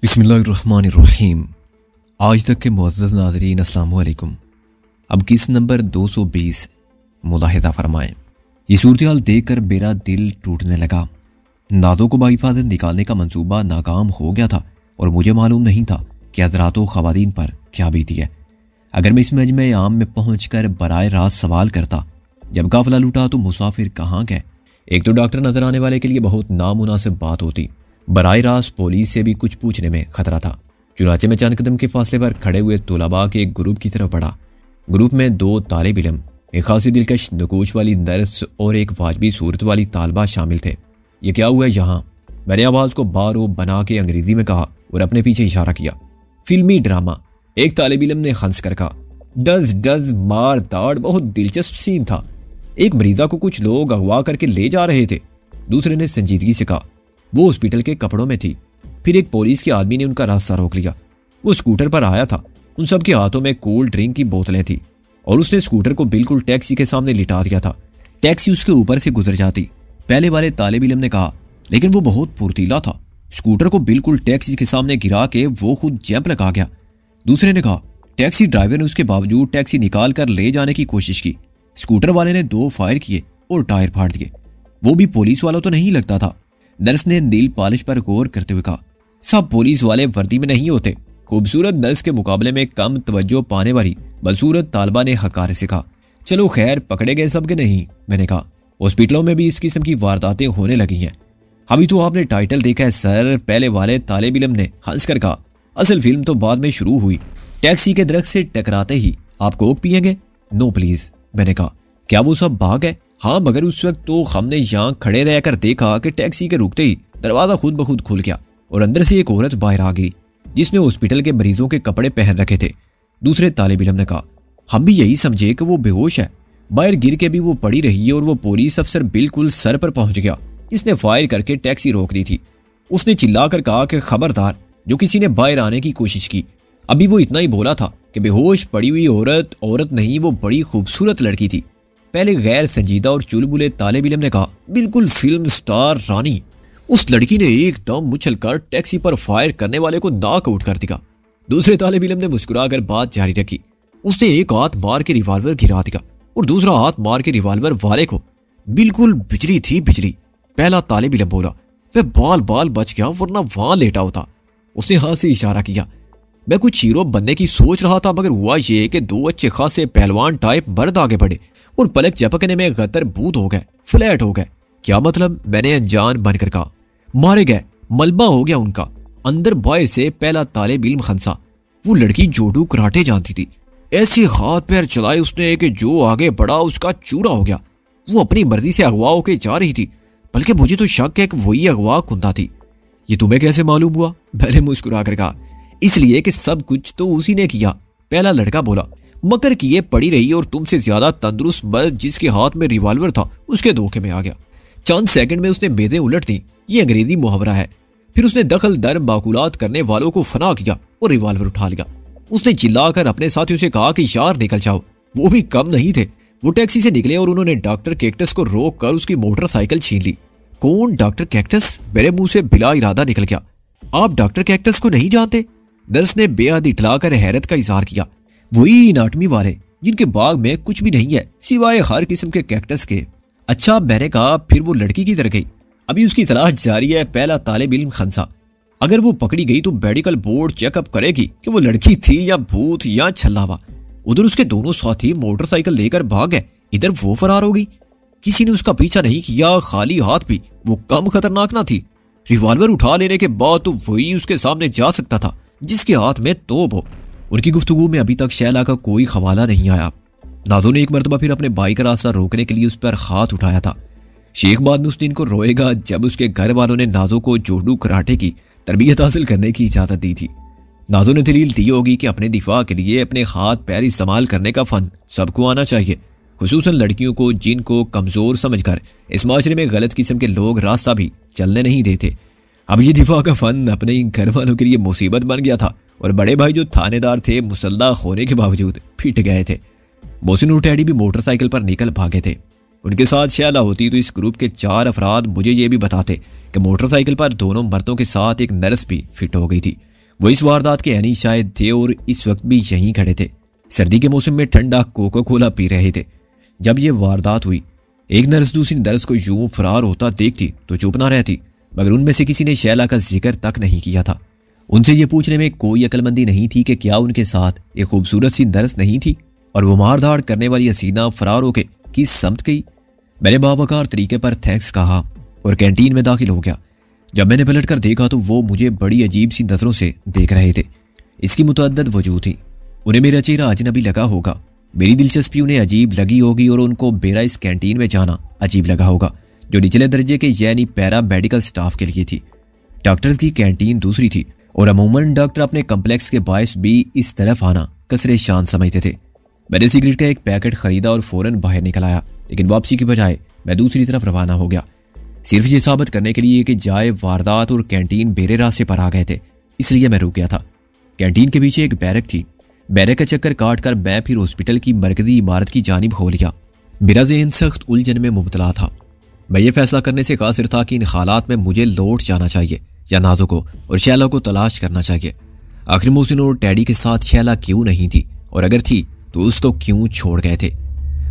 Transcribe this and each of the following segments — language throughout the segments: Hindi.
बिस्मिल्लाहिर्रहमानिर्रहीम। आज तक के मुअज़्ज़ज़ नाज़रीन अस्सलाम वालेकुम। अब किस नंबर 220 मुलाहिज़ा फरमाएं। ये सूरत हाल देख कर मेरा दिल टूटने लगा। नाज़ो को बाहिफाज़त निकालने का मंसूबा नाकाम हो गया था और मुझे मालूम नहीं था कि हज़रात ख़वातीन पर क्या बीती है। अगर मैं इस मजमे आम में पहुँच कर बराए रास्त सवाल करता, जब काफ़िला लूटा तो मुसाफिर कहाँ गए, एक तो डॉक्टर नजर आने वाले के लिए बहुत नामुनासिब बात होती, बराए रास्त पुलिस से भी कुछ पूछने में खतरा था। चुनाचे में चंद कदम के फासले पर खड़े हुए तुलबा के एक ग्रुप की तरफ बढ़ा। ग्रुप में 2 तालिब इल्म, एक खासी दिलकश नकूश वाली नर्स और एक वाजबी सूरत वाली तालबा शामिल थे। ये क्या हुआ है यहाँ? मैंने आवाज़ को बारो बना के अंग्रेजी में कहा और अपने पीछे इशारा किया। फिल्मी ड्रामा, एक तालिब इल्म ने हंस कर कहा। डज डज मार दाड़, बहुत दिलचस्प सीन था। एक मरीजा को कुछ लोग अगवा करके ले जा रहे थे। दूसरे ने संजीदगी से कहा। वो हॉस्पिटल के कपड़ों में थी। फिर एक पुलिस के आदमी ने उनका रास्ता रोक लिया। वो स्कूटर पर आया था। उन सब के हाथों में कोल्ड ड्रिंक की बोतलें थी और उसने स्कूटर को बिल्कुल टैक्सी के सामने लिटा दिया था। टैक्सी उसके ऊपर से गुजर जाती। पहले वाले तालिब इल्म ने कहा, लेकिन वो बहुत फुर्तीला था। स्कूटर को बिल्कुल टैक्सी के सामने गिरा के वो खुद जंप लगा गया। दूसरे ने कहा, टैक्सी ड्राइवर ने उसके बावजूद टैक्सी निकाल कर ले जाने की कोशिश की। स्कूटर वाले ने 2 फायर किए और टायर फाड़ दिए। वो भी पुलिस वाला तो नहीं लगता था। नर्स ने नील पॉलिश पर गौर करते हुए कहा, सब पुलिस वाले वर्दी में नहीं होते। खूबसूरत नर्स के मुकाबले में कम तवज्जो पाने वाली बदसूरत तालबा ने हकार से कहा, चलो खैर, पकड़े गए सब के नहीं। मैंने कहा, हॉस्पिटलों में भी इस किस्म की वारदातें होने लगी हैं। अभी तो आपने टाइटल देखा है सर, पहले वाले तालिब इल्म ने हंस कर कहा। असल फिल्म तो बाद में शुरू हुई। टैक्सी के दरख्त से टकराते ही आप कोक पिएंगे? No please. मैंने कहा, क्या वो सब भाग है? हाँ, मगर उस वक्त तो हमने यहाँ खड़े रहकर देखा कि टैक्सी के रुकते ही दरवाजा खुद ब खुद खुल गया और अंदर से एक औरत बाहर आ गई जिसने हॉस्पिटल के मरीजों के कपड़े पहन रखे थे। दूसरे तालिब इल्म ने कहा, हम भी यही समझे कि वो बेहोश है। बाहर गिर के भी वो पड़ी रही और वो पुलिस अफसर बिल्कुल सर पर पहुंच गया जिसने फायर करके टैक्सी रोक दी थी। उसने चिल्लाकर कहा कि खबरदार, जो किसी ने बाहर आने की कोशिश की। अभी वो इतना ही बोला था कि बेहोश पड़ी हुई औरत नहीं, वो बड़ी खूबसूरत लड़की थी। पहले गैर संजीदा और चुलबुले तालिब इल्म ने कहा, बिल्कुल फिल्म स्टार रानी। उस लड़की ने एकदम उछलकर टैक्सी पर फायर करने वाले को नॉकआउट कर दिया। दूसरे तालिब इल्म ने मुस्कुराकर बात जारी रखी। उसने एक हाथ मार के रिवॉल्वर गिरा दिया और दूसरा हाथ मार के रिवॉल्वर वाले को बिल्कुल बिजली थी, बिजली। पहला तालिब इल्म बोला, वह बाल बाल बच गया वरना वहां लेटा होता। उसने हाथ से इशारा किया। मैं कुछ हीरो बनने की सोच रहा था, मगर हुआ ये कि 2 अच्छे खासे पहलवान टाइप मर्द आगे बढ़े और पलक झपकने में गदर बूद हो गए, फ्लैट हो गए। क्या मतलब? मैंने अनजान बनकर कहा। मारे गए, मलबा हो गया उनका। अंदर बाहर से पहला तालिब इल्म खंसा। वो लड़की जोडू कराटे जानती थी। ऐसे हाथ पैर चलाए उसने कि जो आगे बढ़ा उसका चूरा हो गया। वो अपनी मर्जी से अगवा होके जा रही थी, बल्कि मुझे तो शक है कि वही अगवा कुंदा थी। ये तुम्हें कैसे मालूम हुआ? मैंने मुस्कुरा कर कहा, इसलिए कि सब कुछ तो उसी ने किया। पहला लड़का बोला, मकर किए पड़ी रही और तुमसे ज्यादा तंदुरुस्त मर्द जिसके हाथ में रिवॉल्वर था उसके धोखे में आ गया। चंद सेकंड में उसने मेजें उलट दी। ये अंग्रेजी मुहावरा है। फिर उसने दखल दर बाकुलात करने वालों को फना किया और रिवॉल्वर उठा लिया। उसने चिल्लाकर अपने साथियों से कहा कि यार निकल जाओ। वो भी कम नहीं थे। वो टैक्सी से निकले और उन्होंने डॉक्टर कैक्टस को रोक कर उसकी मोटरसाइकिल छीन ली। कौन डॉक्टर कैक्टस? मेरे मुंह से बिला इरादा निकल गया। आप डॉक्टर कैक्टस को नहीं जानते? नर्स ने बेहद इटलाकर हैरत का इजहार किया। वही एनाटमी वाले जिनके बाग में कुछ भी नहीं है सिवाय हर किस्म के कैक्टस के। अच्छा, मैंने कहा, फिर वो लड़की किधर गई? अभी उसकी तलाश जारी है। पहला तालिब इल्म खंसा। अगर वो पकड़ी गई तो मेडिकल बोर्ड चेकअप करेगी कि वो लड़की थी या भूत या छल्लावा। उधर उसके दोनों साथी मोटरसाइकिल लेकर भाग गए, इधर वो फरार हो गई। किसी ने उसका पीछा नहीं किया, खाली हाथ भी। वो कम खतरनाक ना थी। रिवॉल्वर उठा लेने के बाद तो वही उसके सामने जा सकता था जिसके हाथ में तोप हो। उनकी गुफ्तगू में अभी तक शैला का कोई खवाला नहीं आया। नाज़ो ने एक मरतबा फिर अपने भाई का रास्ता रोकने के लिए उस पर हाथ उठाया था। शेख बाद में उस दिन को रोएगा जब उसके घर वालों ने नाज़ो को जोडू कराटे की तरबियत हासिल करने की इजाजत दी थी। नाज़ो ने दलील दी होगी कि अपने दिफा के लिए अपने हाथ पैर इस्तेमाल करने का फन सबको आना चाहिए, खुसूसन लड़कियों को जिनको कमजोर समझकर इस माशरे में गलत किस्म के लोग रास्ता भी चलने नहीं देते। अब ये दिफा का फन अपने घर वालों के लिए मुसीबत बन गया था और बड़े भाई जो थानेदार थे मुसल्ला होने के बावजूद फिट गए थे। मोहसिन और टैडी भी मोटरसाइकिल पर निकल भागे थे। उनके साथ शैला होती तो इस ग्रुप के 4 अफराद मुझे ये भी बताते कि मोटरसाइकिल पर दोनों मर्दों के साथ एक नर्स भी फिट हो गई थी। वो इस वारदात के यानी शायद थे और इस वक्त भी यहीं खड़े थे। सर्दी के मौसम में ठंडा कोका कोला पी रहे थे। जब ये वारदात हुई, एक नर्स दूसरी नर्स को यूं फरार होता देखती तो चुप ना रहती, मगर उनमें से किसी ने शैला का जिक्र तक नहीं किया था। उनसे ये पूछने में कोई अक्लमंदी नहीं थी कि क्या उनके साथ एक खूबसूरत सी नर्स नहीं थी और वो मारधाड़ करने वाली हसीना फरार होके किस समत गई। मैंने बावकार तरीके पर थैंक्स कहा और कैंटीन में दाखिल हो गया। जब मैंने पलट कर देखा तो वो मुझे बड़ी अजीब सी नजरों से देख रहे थे। इसकी मुतअद्दिद वजूह थी। उन्हें मेरा चेहरा अजनबी लगा होगा, मेरी दिलचस्पी उन्हें अजीब लगी होगी और उनको मेरा इस कैंटीन में जाना अजीब लगा होगा, जो निचले दर्जे के यानी पैरा मेडिकल स्टाफ के लिए थी। डॉक्टर्स की कैंटीन दूसरी थी और अमूमन डॉक्टर अपने कम्प्लेक्स के बायस भी इस तरफ आना कसरे शान समझते थे। मैंने सिगरेट का एक पैकेट खरीदा और फौरन बाहर निकल आया, लेकिन वापसी की बजाय मैं दूसरी तरफ रवाना हो गया, सिर्फ ये साबित करने के लिए कि जाए वारदात और कैंटीन मेरे रास्ते पर आ गए थे, इसलिए मैं रुक गया था। कैंटीन के पीछे एक बैरक थी। बैरक का चक्कर काट कर मैं फिर हॉस्पिटल की मरकजी इमारत की जानिब हो लिया। मेरा ज़हन सख्त उलझन में मुब्तला था। मैं ये फैसला करने से कासिर था कि इन हालात में मुझे लौट जाना चाहिए या नाजो को और शैला को तलाश करना चाहिए। आखिर मोहसिन और टैडी के साथ शैला क्यों नहीं थी, और अगर थी तो उसको क्यों छोड़ गए थे।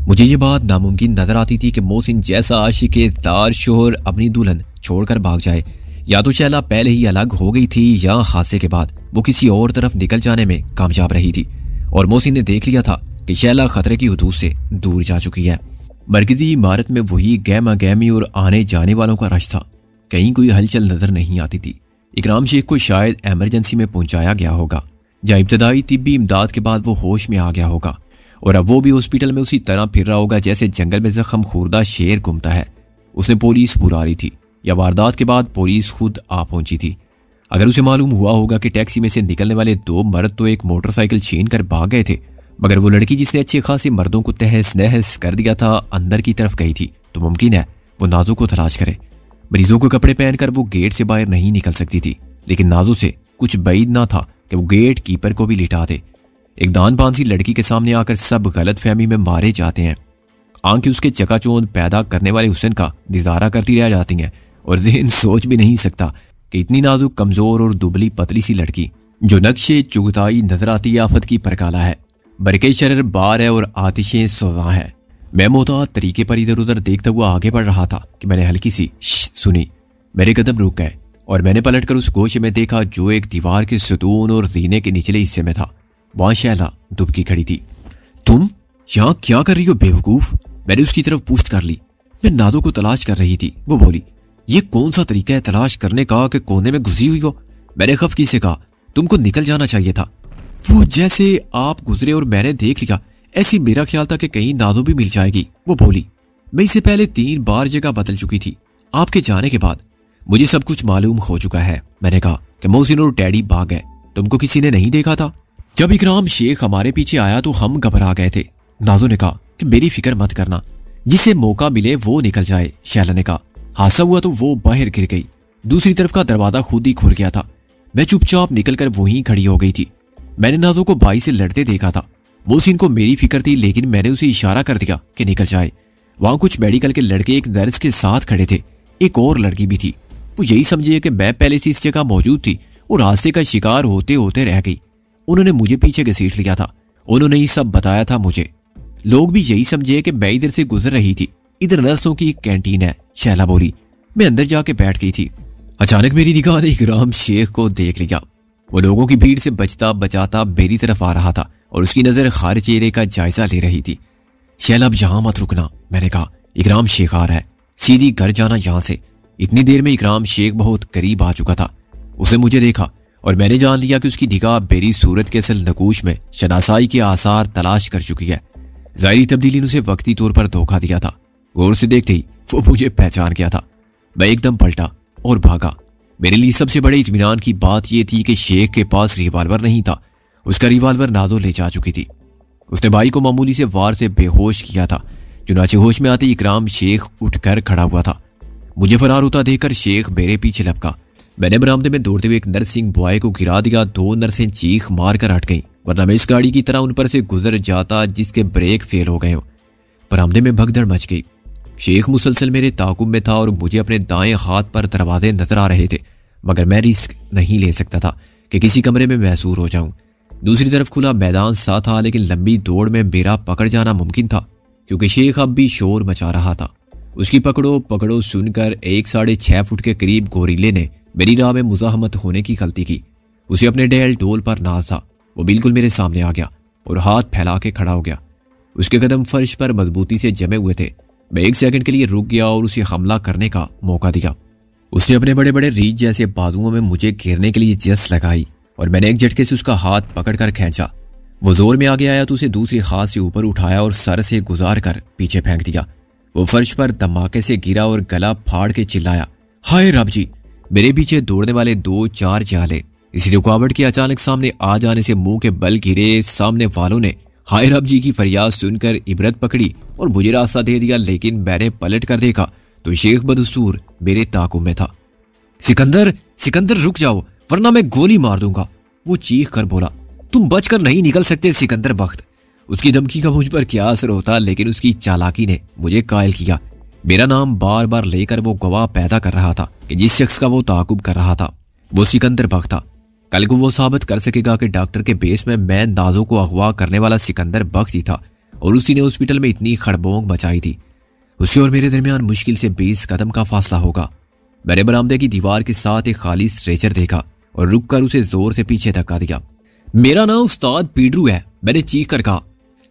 मुझे ये बात नामुमकिन नजर आती थी कि मोहसिन जैसा आशिक़े दार शोहर अपनी दुल्हन छोड़कर भाग जाए। या तो शैला पहले ही अलग हो गई थी या हादसे के बाद वो किसी और तरफ निकल जाने में कामयाब रही थी और मोहसिन ने देख लिया था कि शैला खतरे की हदूद से दूर जा चुकी है। मरकजी इमारत में वही गहमा गहमी और आने जाने वालों का रश था। कहीं कोई हलचल नजर नहीं आती थी। इकराम शेख को शायद एमरजेंसी में पहुंचाया गया होगा या इब्तदाई तिब्बी इमदाद के बाद वो होश में आ गया होगा और अब वो भी हॉस्पिटल में उसी तरह फिर रहा होगा जैसे जंगल में जख्म खुर्दा शेर घूमता है। उसे पुलिस बुला रही थी या वारदात के बाद पुलिस खुद आ पहुंची थी। अगर उसे मालूम हुआ होगा कि टैक्सी में से निकलने वाले दो मर्द तो एक मोटरसाइकिल छीन कर भाग गए थे, मगर वो लड़की जिसने अच्छे खासे मर्दों को तहस नहस कर दिया था अंदर की तरफ गई थी, तो मुमकिन है वो नाजो को तलाश करे। मरीजों को कपड़े पहनकर वो गेट से बाहर नहीं निकल सकती थी, लेकिन नाजो से कुछ बैद ना था कि वो गेट कीपर को भी लिटा दे। एक दान पान सी लड़की के सामने आकर सब गलत फहमी में मारे जाते हैं। आंखें उसके चकाचौंध पैदा करने वाले हुस्न का निजारा करती रह जाती हैं और ज़हन सोच भी नहीं सकता कि इतनी नाजुक कमजोर और दुबली पतली सी लड़की जो नक्शे चुगताई नजर आती आफत की परकाला है, बरके शरर बार है और आतिशें सोजा है। मैं मोहतात तरीके पर इधर उधर देखता हुआ आगे बढ़ रहा था कि मैंने हल्की सी सुनी। मेरे कदम रुक गए और मैंने पलटकर उस गोशे में देखा जो एक दीवार के सतून और जीने के निचले हिस्से में था। वहां शैला दुबकी खड़ी थी। तुम यहाँ क्या कर रही हो बेवकूफ? मैंने उसकी तरफ पूछ कर ली। मैं नादो को तलाश कर रही थी। वो बोली, ये कौन सा तरीका है तलाश करने का कि कोने में घुसी हुई हो? मैंने खफकी से कहा, तुमको निकल जाना चाहिए था। वो जैसे आप गुजरे और मैंने देख लिया, ऐसी मेरा ख्याल था कि कहीं नादो भी मिल जाएगी। वो बोली, मैं इससे पहले 3 बार जगह बदल चुकी थी। आपके जाने के बाद मुझे सब कुछ मालूम हो चुका है। मैंने कहा कि मोहसिन और डैडी भाग गए, तुमको किसी ने नहीं देखा था? जब इकराम शेख हमारे पीछे आया तो हम घबरा गए थे। नाजो ने कहा कि मेरी फिक्र मत करना, जिसे मौका मिले वो निकल जाए। शैला ने कहा, हादसा हुआ तो वो बाहर गिर गई, दूसरी तरफ का दरवाजा खुद ही खुल गया था। मैं चुपचाप निकलकर वहीं खड़ी हो गई थी। मैंने नाजो को भाई से लड़ते देखा था। मोहसिन को मेरी फिक्र थी, लेकिन मैंने उसे इशारा कर दिया कि निकल जाए। वहां कुछ मेडिकल के लड़के एक नर्स के साथ खड़े थे। एक और लड़की भी थी। वो यही समझे कि मैं पहले से इस जगह मौजूद थी और हादसे का शिकार होते होते रह गई। उन्होंने मुझे पीछे घसीट लिया था। उन्होंने ही सब बताया था मुझे। लोग भी यही समझे कि मैं इधर से गुजर रही थी। इधर नर्सों की एक कैंटीन है। शैला बोली। मैं अंदर जाके बैठ गई थी। अचानक मेरी निगाह ने इकराम शेख को देख लिया। वो लोगों की भीड़ से बचता बचाता मेरी तरफ आ रहा था और उसकी नजर खारे चेहरे का जायजा ले रही थी। शैला, अब यहां मत रुकना, मैंने कहा। इकराम शेख आ रहा है, सीधी घर जाना यहां से। इतनी देर में इकराम शेख बहुत करीब आ चुका था। उसे मुझे देखा और मैंने जान लिया कि उसकी निगाह मेरी सूरत के असल नकूश में शनासाई के आसार तलाश कर चुकी है। जाहिरी तब्दीली ने उसे वक्ती तौर पर धोखा दिया था। गौर से देखते ही वो मुझे पहचान गया था। मैं एकदम पलटा और भागा। मेरे लिए सबसे बड़े इत्मीनान की बात यह थी कि शेख के पास रिवाल्वर नहीं था। उसका रिवाल्वर नाजो ले जा चुकी थी। उसने भाई को मामूली से वार से बेहोश किया था। चुनाचे होश में आते इकराम शेख उठकर खड़ा हुआ था। मुझे फरार होता देखकर शेख मेरे पीछे लपका। मैंने बरामदे में दौड़ते हुए एक नर्सिंग बॉय को गिरा दिया। 2 नर्सें चीख मार कर हट गईं, वरना मैं इस गाड़ी की तरह उन पर से गुजर जाता जिसके ब्रेक फेल हो गए हो। बरामदे में भगदड़ मच गई। शेख मुसलसल मेरे ताकुब में था और मुझे अपने दाएं हाथ पर दरवाजे नजर आ रहे थे, मगर मैं रिस्क नहीं ले सकता था कि किसी कमरे में महसूर हो जाऊं। दूसरी तरफ खुला मैदान सा था, लेकिन लंबी दौड़ में मेरा पकड़ जाना मुमकिन था क्योंकि शेख अब भी शोर मचा रहा था। उसकी पकड़ो पकड़ो सुनकर 1.6 फुट के करीब गोरीले ने मेरी राह में मुजाहमत होने की गलती की। उसे अपने डेल डोल पर नाज था। वो बिल्कुल मेरे सामने आ गया और हाथ फैला के खड़ा हो गया। उसके कदम फर्श पर मजबूती से जमे हुए थे। मैं 1 सेकंड के लिए रुक गया और उसे हमला करने का मौका दिया। उसने अपने बड़े बड़े रीछ जैसे बाजुओं में मुझे घेरने के लिए जस लगाई और मैंने एक झटके से उसका हाथ पकड़कर खींचा। वो जोर में आगे आया तो उसे दूसरी हाथ से ऊपर उठाया और सर से गुजार कर पीछे फेंक दिया। वो फर्श पर धमाके से गिरा और गला फाड़ के चिल्लाया, हाय रब जी। मेरे पीछे दौड़ने वाले 2-4 जाले इसी रुकावट के अचानक सामने आ जाने से मुंह के बल गिरे सामने वालों ने हाय रब जी की फरियाद सुनकर इबरत पकड़ी और मुझे रास्ता दे दिया। लेकिन मैंने पलट कर देखा तो शेख बदस्तूर मेरे ताकुब में था। सिकंदर सिकंदर रुक जाओ वरना मैं गोली मार दूंगा, वो चीख कर बोला। तुम बचकर नहीं निकल सकते सिकंदर बख्त। उसकी धमकी का मुझ पर क्या असर होता, लेकिन उसकी चालाकी ने मुझे कायल किया। मेरा नाम बार बार लेकर वो गवाह पैदा कर रहा था कि जिस शख्स का वो ताकुब कर रहा था वो सिकंदर बख्त था। कल को वो साबित कर सकेगा कि डॉक्टर के बेस में मैं नाजों को अगवा करने वाला सिकंदर बख्त ही था और उसी ने हॉस्पिटल में इतनी खड़बोंग मचाई थी। उसके और मेरे दरमियान मुश्किल से 20 कदम का फासला होगा। मैंने बरामदे की दीवार के साथ एक खाली स्ट्रेचर देखा और रुककर उसे जोर से पीछे धक्का दिया। मेरा नाम उस्ताद पीडरू है, मैंने चीख कर कहा।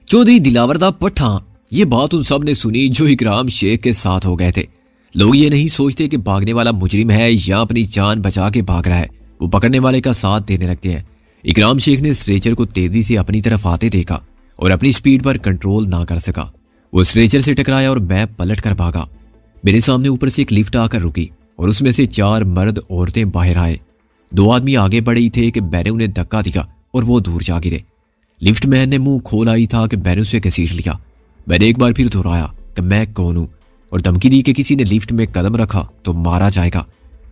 चौधरी दिलावरदा पट्ठा। ये बात उन सब ने सुनी जो इकराम शेख के साथ हो गए थे। लोग ये नहीं सोचते कि भागने वाला मुजरिम है या अपनी जान बचा के भाग रहा है, वो पकड़ने वाले का साथ देने लगते हैं। इकराम शेख ने स्ट्रेचर को तेजी से अपनी तरफ आते देखा और अपनी स्पीड पर कंट्रोल ना कर सका। वो स्ट्रेचर से टकराया और मैं पलट कर भागा। मेरे सामने ऊपर से एक लिफ्ट आकर रुकी और उसमें से 4 मर्द औरतें बाहर आए। 2 आदमी आगे बढ़े ही थे कि मैंने उन्हें धक्का दिया और वो दूर जा गिरे। लिफ्ट मैन ने मुंह खोला ही था कि मैंने उसे घसीट लिया। मैंने एक बार फिर दोहराया कि मैं कौन हूं और धमकी दी कि किसी ने लिफ्ट में कदम रखा तो मारा जाएगा।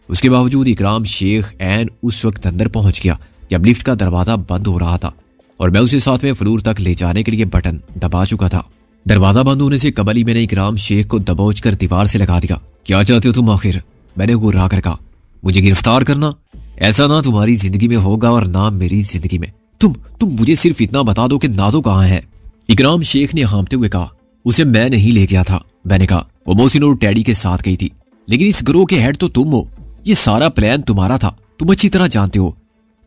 उसके बावजूद इकराम शेख ऐन उस वक्त अंदर पहुंच गया जब लिफ्ट का दरवाजा बंद हो रहा था और मैं उसे 7वें फ्लोर तक ले जाने के लिए बटन दबा चुका था। दरवाजा बंद होने से कबल ही मैंने इकराम शेख को दबोच कर दीवार से लगा दिया। क्या चाहते हो तुम आखिर? मैंने गुर्रा कर कहा। मुझे गिरफ्तार करना? ऐसा ना तुम्हारी जिंदगी में होगा और ना मेरी जिंदगी में। तुम मुझे सिर्फ इतना बता दो कि नादो कहाँ है? इकराम शेख ने हाँफते हुए कहा। उसे मैं नहीं ले गया था। मैंने कहा। वो मोहसिन और डैडी के साथ गई थी, लेकिन इस गिरोह के हेड तो तुम हो। ये सारा प्लान तुम्हारा था, तुम अच्छी तरह जानते हो।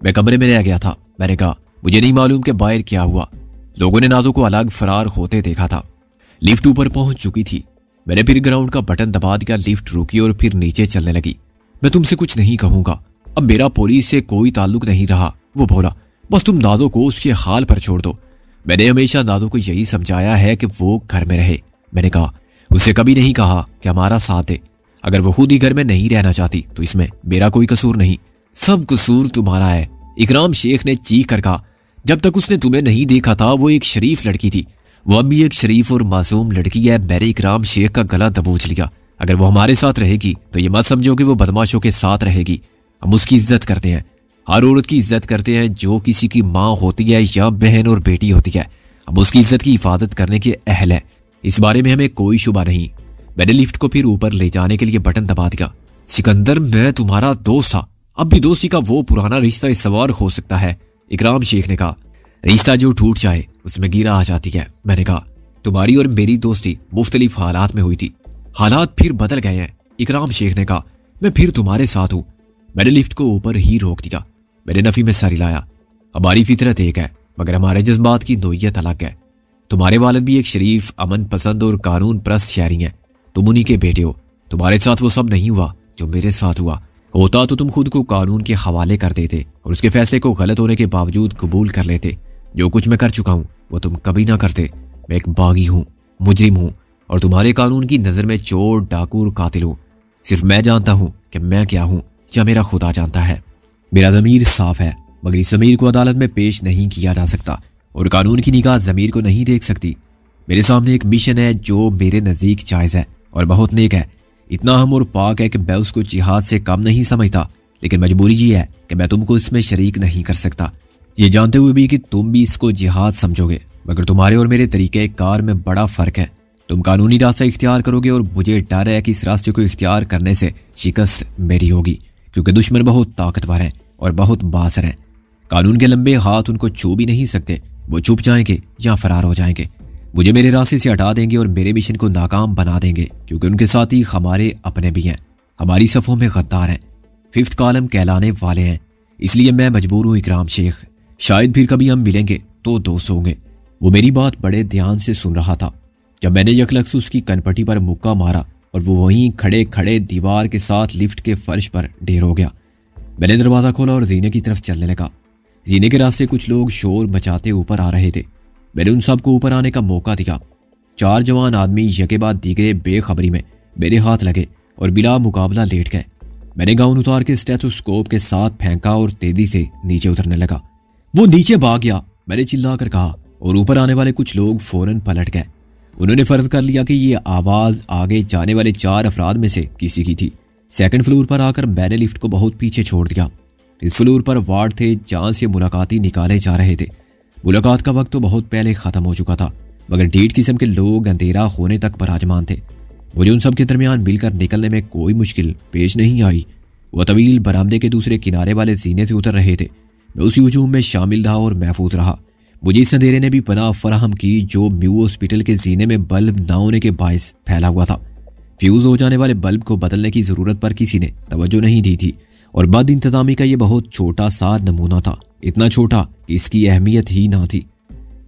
मैं कमरे में रह गया था। मैंने कहा मुझे नहीं मालूम कि बाहर क्या हुआ। लोगों ने नादो को अलग फरार होते देखा था। लिफ्ट ऊपर पहुंच चुकी थी। मैंने फिर ग्राउंड का बटन दबा दिया। लिफ्ट रुकी और फिर नीचे चलने लगी। मैं तुमसे कुछ नहीं कहूंगा, अब मेरा पुलिस से कोई ताल्लुक नहीं रहा, वो बोला। बस तुम नादो को उसके हाल पर छोड़ दो। मैंने हमेशा नादो को यही समझाया है कि वो घर में रहे। मैंने कहा उससे कभी नहीं कहा कि हमारा साथ दे। अगर वो खुद ही घर में नहीं रहना चाहती तो इसमें मेरा कोई कसूर नहीं, सब कसूर तुम्हारा है। इकराम शेख ने चीख कर कहा। जब तक उसने तुम्हें नहीं देखा था वो एक शरीफ लड़की थी, वो अब भी एक शरीफ और मासूम लड़की है। मैंने इकराम शेख का गला दबोच लिया। अगर वो हमारे साथ रहेगी तो ये मत समझो कि वो बदमाशों के साथ रहेगी। हम उसकी इज्जत करते हैं, हर औरत की इज्जत करते हैं जो किसी की माँ होती है या बहन और बेटी होती है। हम उसकी इज्जत की हिफाजत करने के अहल है, इस बारे में हमें कोई शुबा नहीं। मैंने लिफ्ट को फिर ऊपर ले जाने के लिए बटन दबा दिया। सिकंदर मैं तुम्हारा दोस्त था, अब भी दोस्ती का वो पुराना रिश्ता इस्तवार हो सकता है, इकराम शेख ने कहा। रिश्ता जो टूट जाए उसमें गिरा आ जाती है। मैंने कहा तुम्हारी और मेरी दोस्ती मुख्तलिफ हालात में हुई थी, हालात फिर बदल गए हैं। इकराम शेख ने कहा मैं फिर तुम्हारे साथ हूं। मैंने लिफ्ट को ऊपर ही रोक दिया। मैंने नफी में सर हिलाया। हमारी फितरत एक है मगर हमारे जज्बात की नोयत अलग है। तुम्हारे वालिद भी एक शरीफ, अमन पसंद और कानून परस्त शहरी हैं। तुम उन्हीं के बेटे हो। तुम्हारे साथ वो सब नहीं हुआ जो मेरे साथ हुआ। होता तो तुम खुद को कानून के हवाले कर देते और उसके फैसले को गलत होने के बावजूद कबूल कर लेते। जो कुछ मैं कर चुका हूं वो तुम कभी ना करते। मैं एक बागी हूं, मुजरिम हूं और तुम्हारे कानून की नजर में चोर, डाकू और कातिल हूं। सिर्फ मैं जानता हूं कि मैं क्या हूं या मेरा खुदा जानता है। मेरा ज़मीर साफ है मगर इस ज़मीर को अदालत में पेश नहीं किया जा सकता और कानून की निगाह ज़मीर को नहीं देख सकती। मेरे सामने एक मिशन है जो मेरे नज़दीक जायज़ है और बहुत नेक है। इतना हम और पाक है कि मैं उसको जिहाद से कम नहीं समझता, लेकिन मजबूरी ये है कि मैं तुमको इसमें शरीक नहीं कर सकता, ये जानते हुए भी कि तुम भी इसको जिहाद समझोगे। मगर तुम्हारे और मेरे तरीके कार में बड़ा फ़र्क है। तुम कानूनी रास्ता इख्तियार करोगे और मुझे डर है कि इस रास्ते को इख्तियार करने से शिकस्त मेरी होगी, क्योंकि दुश्मन बहुत ताकतवर हैं और बहुत बासर हैं। कानून के लंबे हाथ उनको छू भी नहीं सकते। वो छुप जाएंगे या फरार हो जाएंगे, मुझे मेरे रास्ते से हटा देंगे और मेरे मिशन को नाकाम बना देंगे, क्योंकि उनके साथ ही हमारे अपने भी हैं, हमारी सफ़ों में गद्दार हैं, 5th कॉलम कहलाने वाले हैं। इसलिए मैं मजबूर हूँ इकराम शेख, शायद फिर कभी हम मिलेंगे तो दोस्त होंगे। वो मेरी बात बड़े ध्यान से सुन रहा था। जब मैंने यकलख्स उसकी कनपट्टी पर मुक्का मारा और वो वहीं खड़े खड़े दीवार के साथ लिफ्ट के फर्श पर ढेर हो गया। मैंने दरवाज़ा खोला और जीने की तरफ चलने लगा। जीने के रास्ते कुछ लोग शोर मचाते ऊपर आ रहे थे। मैंने उन सबको ऊपर आने का मौका दिया। 4 जवान आदमी यके बाद दीगरे बेखबरी में मेरे हाथ लगे और बिला मुकाबला लेट गए। मैंने गाउन उतार के स्टेथोस्कोप के साथ फेंका और तेजी से नीचे उतरने लगा। वो नीचे भाग गया, मैंने चिल्लाकर कहा, और ऊपर आने वाले कुछ लोग फौरन पलट गए। उन्होंने फर्ज कर लिया कि ये आवाज़ आगे जाने वाले 4 अफराद में से किसी की थी। 2nd फ्लोर पर आकर मैंने लिफ्ट को बहुत पीछे छोड़ दिया। इस फ्लोर पर वार्ड थे जहाँ से मुलाकाती निकाले जा रहे थे। मुलाकात का वक्त तो बहुत पहले ख़त्म हो चुका था, मगर 1.5 किस्म के लोग अंधेरा होने तक बराजमान थे। मुझे उन सब के दरमियान मिलकर निकलने में कोई मुश्किल पेश नहीं आई। वह तवील बरामदे के दूसरे किनारे वाले जीने से उतर रहे थे। मैं उसी हुजूम में शामिल रहा और महफूज रहा। मुझे इस अंधेरे ने भी पनाह फराहम की जो म्यू हॉस्पिटल के जीने में बल्ब न होने के बायस फैला हुआ था। फ्यूज हो जाने वाले बल्ब को बदलने की जरूरत पर किसी ने तवज्जो नहीं दी थी, और बद इंतजामी का ये बहुत छोटा सा नमूना था, इतना छोटा कि इसकी अहमियत ही ना थी।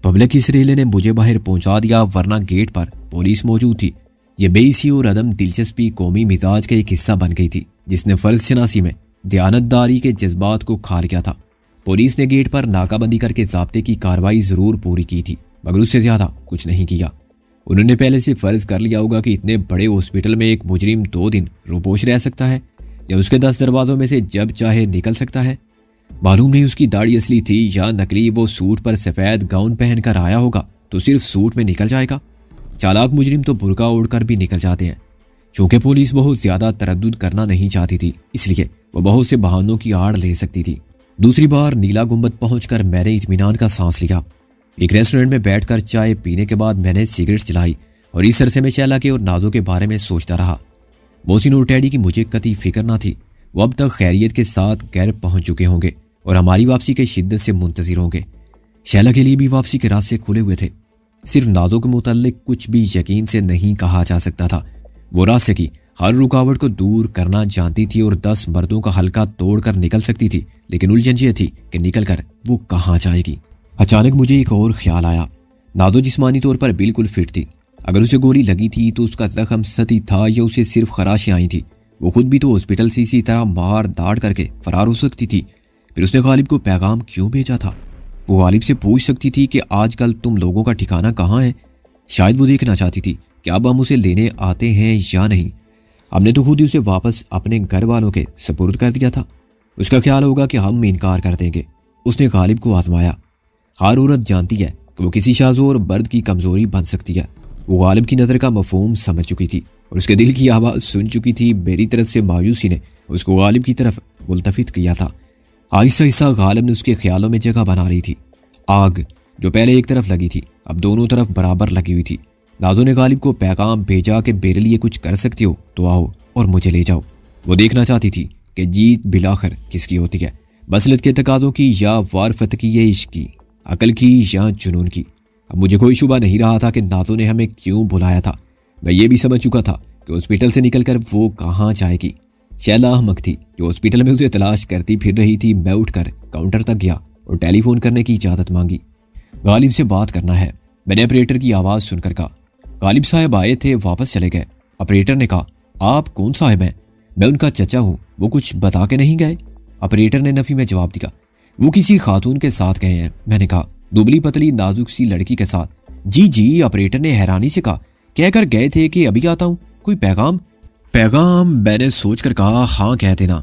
पब्लिक इस रेले ने मुझे बाहर पहुंचा दिया, वरना गेट पर पुलिस मौजूद थी। ये बेइसी और अदम दिलचस्पी कौमी मिजाज का एक हिस्सा बन गई थी, जिसने फर्ज शनासी में दयानतदारी के जज्बात को खा लिया था। पुलिस ने गेट पर नाकाबंदी करके ज़ाब्ते की कार्रवाई जरूर पूरी की थी, मगर उससे ज्यादा कुछ नहीं किया। उन्होंने पहले से फर्ज कर लिया होगा कि इतने बड़े हॉस्पिटल में एक मुजरिम 2 दिन रोपोश रह सकता है, या उसके 10 दरवाजों में से जब चाहे निकल सकता है। मालूम नहीं उसकी दाढ़ी असली थी या नकली। वो सूट पर सफ़ेद गाउन पहनकर आया होगा तो सिर्फ सूट में निकल जाएगा। चालाक मुजरिम तो बुर्का ओढ़कर भी निकल जाते हैं। चूंकि पुलिस बहुत ज्यादा तरद्दुद करना नहीं चाहती थी, इसलिए वो बहुत से बहानों की आड़ ले सकती थी। दूसरी बार नीला गुंबद पहुंचकर मैंने इत्मीनान का सांस लिया। एक रेस्टोरेंट में बैठकर चाय पीने के बाद मैंने सिगरेट जलाई और इस अरसे में शैला के और नाजो के बारे में सोचता रहा। मोहसिन और टैडी की मुझे कतई फिक्र ना थी। वो अब तक खैरियत के साथ घर पहुंच चुके होंगे और हमारी वापसी के शिद्दत से मुंतजिर होंगे। शैला के लिए भी वापसी के रास्ते खुले हुए थे। सिर्फ नाजो के मुताल्लिक कुछ भी यकीन से नहीं कहा जा सकता था। वो रास्ते की हर रुकावट को दूर करना जानती थी और 10 मर्दों का हल्का तोड़कर निकल सकती थी, लेकिन उलझन ये थी कि निकलकर वो कहाँ जाएगी। अचानक मुझे एक और ख्याल आया। नादो जिस्मानी तौर पर बिल्कुल फिट थी। अगर उसे गोली लगी थी तो उसका जख्म सती था या उसे सिर्फ खराशें आई थी। वो खुद भी तो हॉस्पिटल से इसी तरह मार दाड़ करके फरार हो सकती थी। फिर उसने गालिब को पैगाम क्यों भेजा था? वो गालिब से पूछ सकती थी कि आजकल तुम लोगों का ठिकाना कहाँ है। शायद वो देखना चाहती थी कि अब हम उसे लेने आते हैं या नहीं। हमने तो खुद ही उसे वापस अपने घर वालों के सुपुर्द कर दिया था। उसका ख्याल होगा कि हम इनकार कर देंगे। उसने गालिब को आजमाया। हर औरत जानती है कि वो किसी शाज़ो और बर्द की कमजोरी बन सकती है। वो गालिब की नज़र का मफहूम समझ चुकी थी और उसके दिल की आवाज़ सुन चुकी थी। मेरी तरफ से मायूसी ने उसको गालिब की तरफ मुल्तफित किया था। आहिस्ता आहिस्ता गालिब ने उसके ख्यालों में जगह बना ली थी। आग जो पहले एक तरफ लगी थी अब दोनों तरफ बराबर लगी हुई थी। नादो ने गालिब को पैगाम भेजा कि मेरे लिए कुछ कर सकती हो तो आओ और मुझे ले जाओ। वो देखना चाहती थी कि जीत बिलाखिर किसकी होती है, बसलत के तकादों की या वारफत की या इश्क की, अकल की या जुनून की। अब मुझे कोई शुबा नहीं रहा था कि नादो ने हमें क्यों बुलाया था। मैं ये भी समझ चुका था कि हॉस्पिटल से निकलकर वो कहाँ जाएगी। शैला अहमक थी जो हॉस्पिटल में उसे तलाश करती फिर रही थी। मैं उठकर काउंटर तक गया और टेलीफोन करने की इजाज़त मांगी। गालिब से बात करना है, मैंने ऑपरेटर की आवाज़ सुनकर कहा। गालिब साहब आए थे, वापस चले गए। ऑपरेटर ने कहा, आप कौन साहब हैं? मैं उनका चचा हूँ। वो कुछ बता के नहीं गए? ऑपरेटर ने नफी में जवाब दिया। वो किसी खातून के साथ गए हैं। मैंने कहा, दुबली पतली नाजुक सी लड़की के साथ? जी जी, ऑपरेटर ने हैरानी से कहा। कहकर गए थे कि अभी आता हूँ। कोई पैगाम? पैगाम? मैंने सोच कर कहा, हाँ कह देना।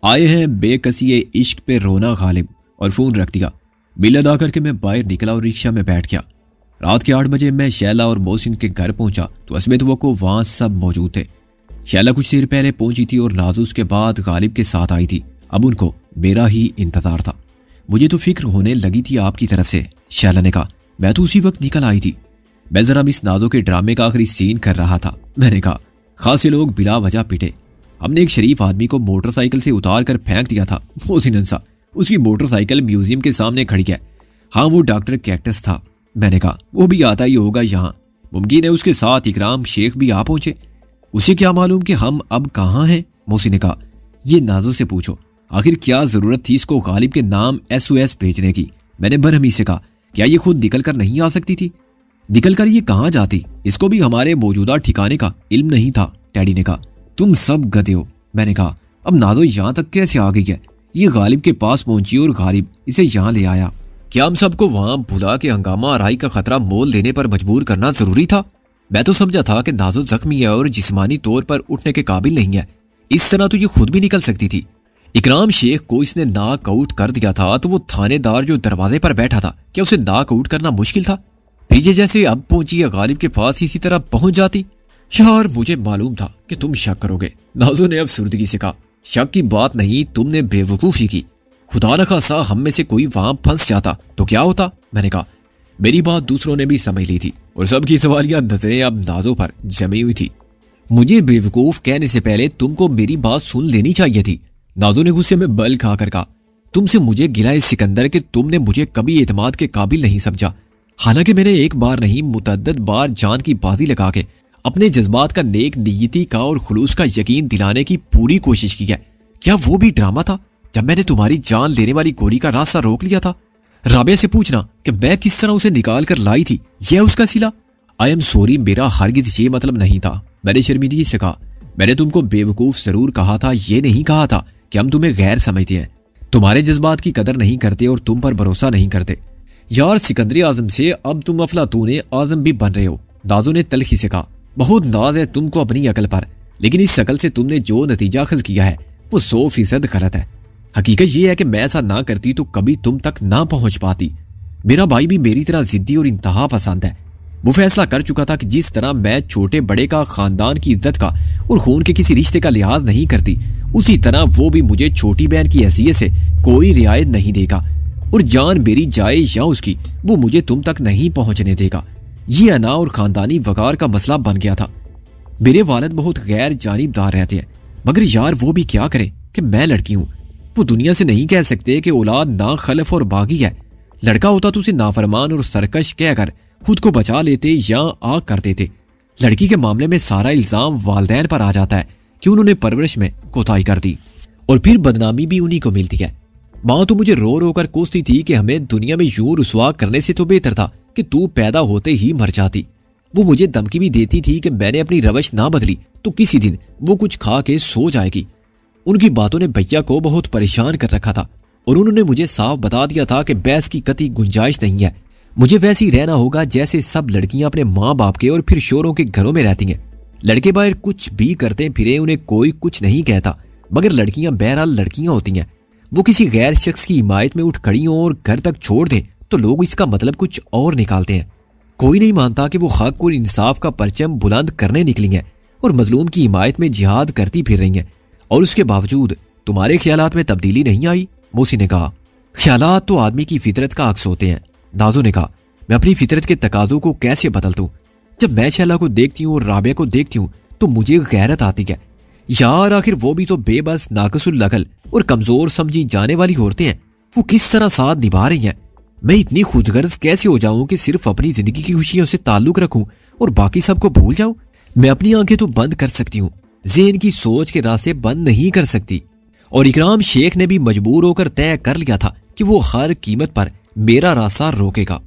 आए हैं बेकसी इश्क पे रोना गालिब, और फोन रख दिया। बिल अदा करके मैं बाहर निकला और रिक्शा में बैठ गया। रात के 8 बजे मैं शैला और मोहसिन के घर पहुंचा तो अस्मित वको वहां सब मौजूद थे। शैला कुछ देर पहले पहुंची थी और नाजो उसके बाद गालिब के साथ आई थी। अब उनको मेरा ही इंतजार था। मुझे तो फिक्र होने लगी थी आपकी तरफ से, शैला ने कहा। मैं तो उसी वक्त निकल आई थी। मैं जरा मिस नाजो के ड्रामे का आखिरी सीन कर रहा था। मैंने कहा, खासे लोग बिला वजह पिटे। हमने एक शरीफ आदमी को मोटरसाइकिल से उतार कर फेंक दिया था। मोहसिन हंसा उसकी मोटरसाइकिल म्यूजियम के सामने खड़ी है। हाँ, वो डॉक्टर कैक्टस था। मैंने कहा वो भी आता ही होगा यहाँ। मुमकिन है उसके साथ इकराम शेख भी आ पहुंचे। उसे क्या मालूम कि हम अब कहाँ हैं। मोसी ने कहा ये नाजो से पूछो, आखिर क्या जरूरत थी इसको गालिब के नाम SOS भेजने की। मैंने बरहमी से कहा क्या ये खुद निकल कर नहीं आ सकती थी? निकल कर ये कहाँ जाती? इसको भी हमारे मौजूदा ठिकाने का इल्म नहीं था। डैडी ने कहा तुम सब गधे हो। मैंने कहा अब नाजो यहाँ तक कैसे आ गई है? ये गालिब के पास पहुंची और गालिब इसे यहाँ ले आया। क्या हम सबको वहां भुला के हंगामा आराई का खतरा मोल देने पर मजबूर करना जरूरी था? मैं तो समझा था कि नाजो जख्मी है और जिस्मानी तौर पर उठने के काबिल नहीं है। इस तरह तो ये खुद भी निकल सकती थी। इकराम शेख को इसने नाक आउट कर दिया था तो वो थानेदार जो दरवाजे पर बैठा था, क्या उसे नाक आउट करना मुश्किल था? पीछे जैसे अब पहुंची या गालिब के पास इसी तरह पहुंच जाती। यार मुझे मालूम था कि तुम शक करोगे। नाजो ने अब सुर्दगी से कहा शक की बात नहीं, तुमने बेवकूफी की। खुदा न खासा हम में से कोई वहां फंस जाता तो क्या होता? मैंने कहा मेरी बात दूसरों ने भी समझ ली थी और सबकी सवालिया नजरें अब नाजो पर जमी हुई थी। मुझे बेवकूफ कहने से पहले तुमको मेरी बात सुन लेनी चाहिए थी। नाजो ने गुस्से में बल खाकर कहा तुमसे मुझे गिला इस सिकंदर कि तुमने मुझे कभी एतमाद के काबिल नहीं समझा। हालांकि मैंने एक बार नहीं मुतअद्दिद बार जान की बाजी लगा के अपने जज्बात का नेक नीयती का और खुलूस का यकीन दिलाने की पूरी कोशिश की है। क्या वो भी ड्रामा था जब मैंने तुम्हारी जान लेने वाली गोली का रास्ता रोक लिया था? राबिया से पूछना कि मैं किस तरह उसे निकाल कर लाई थी, यह उसका सिला। आई एम सॉरी, मेरा हरगिज ये मतलब नहीं था। मैंने शर्मिंदगी से कहा मैंने तुमको बेवकूफ जरूर कहा था, ये नहीं कहा था कि हम तुम्हें गैर समझते हैं, तुम्हारे जज्बात की कदर नहीं करते और तुम पर भरोसा नहीं करते। यार सिकंदरी आजम से अब तुम अफलातून आजम भी बन रहे हो। नाजो ने तलखी से कहा बहुत नाज है तुमको अपनी अकल पर, लेकिन इस शक्ल से तुमने जो नतीजा अखज किया है वो 100% गलत है। हकीकत ये है कि मैं ऐसा ना करती तो कभी तुम तक ना पहुंच पाती। मेरा भाई भी मेरी तरह जिद्दी और इंतहा पसंद है। वो फैसला कर चुका था कि जिस तरह मैं छोटे बड़े का, खानदान की इज्जत का और खून के किसी रिश्ते का लिहाज नहीं करती, उसी तरह वो भी मुझे छोटी बहन की हैसियत से कोई रियायत नहीं देगा और जान मेरी जाए या उसकी, वो मुझे तुम तक नहीं पहुंचने देगा। ये अना और खानदानी वकार का मसला बन गया था। मेरे वालिद बहुत गैर जानिबदार रहते हैं, मगर यार वो भी क्या करें कि मैं लड़की हूं। वो दुनिया से नहीं कह सकते कि औलाद ना खलफ और बागी है। लड़का होता तो उसे नाफरमान और सरकश कहकर खुद को बचा लेते या आग कर देते। लड़की के मामले में सारा इल्जाम वालिदैन पर आ जाता है कि उन्होंने परवरिश में कोताही कर दी और फिर बदनामी भी उन्हीं को मिलती है। माँ तो मुझे रो रो कर कोसती थी कि हमें दुनिया में यूं रुसवा करने से तो बेहतर था कि तू पैदा होते ही मर जाती। वो मुझे धमकी भी देती थी कि मैंने अपनी रवश ना बदली तो किसी दिन वो कुछ खा के सो जाएगी। उनकी बातों ने भैया को बहुत परेशान कर रखा था और उन्होंने मुझे साफ बता दिया था कि बहस की कतई गुंजाइश नहीं है। मुझे वैसे ही रहना होगा जैसे सब लड़कियां अपने माँ बाप के और फिर शोरों के घरों में रहती हैं। लड़के बाहर कुछ भी करते फिरे उन्हें कोई कुछ नहीं कहता, मगर लड़कियां बहरहाल लड़कियां होती हैं। वो किसी गैर शख्स की हिमायत में उठ खड़ी हों और घर तक छोड़ दें तो लोग इसका मतलब कुछ और निकालते हैं। कोई नहीं मानता कि वो हक और इंसाफ का परचम बुलंद करने निकली हैं और मजलूम की हिमायत में जिहाद करती फिर रही हैं, और उसके बावजूद तुम्हारे ख्यालात में तब्दीली नहीं आई। मोसी ने कहा ख्यालात तो आदमी की फितरत का अक्स होते हैं। नाजो ने कहा मैं अपनी फितरत के तकाजों को कैसे बदल दूं? जब मैं शैला को देखती हूँ और राबिया को देखती हूँ तो मुझे गैरत आती है। यार आखिर वो भी तो बेबस, नाकसुल अकल और कमजोर समझी जाने वाली औरतें हैं। वो किस तरह साथ निभा रही हैं। मैं इतनी खुदगर्ज कैसे हो जाऊं कि सिर्फ अपनी जिंदगी की खुशियों से ताल्लुक रखूं और बाकी सबको भूल जाऊं? मैं अपनी आंखें तो बंद कर सकती हूँ, ज़हन की सोच के रास्ते बंद नहीं कर सकती। और इकराम शेख ने भी मजबूर होकर तय कर लिया था कि वो हर कीमत पर मेरा रास्ता रोकेगा।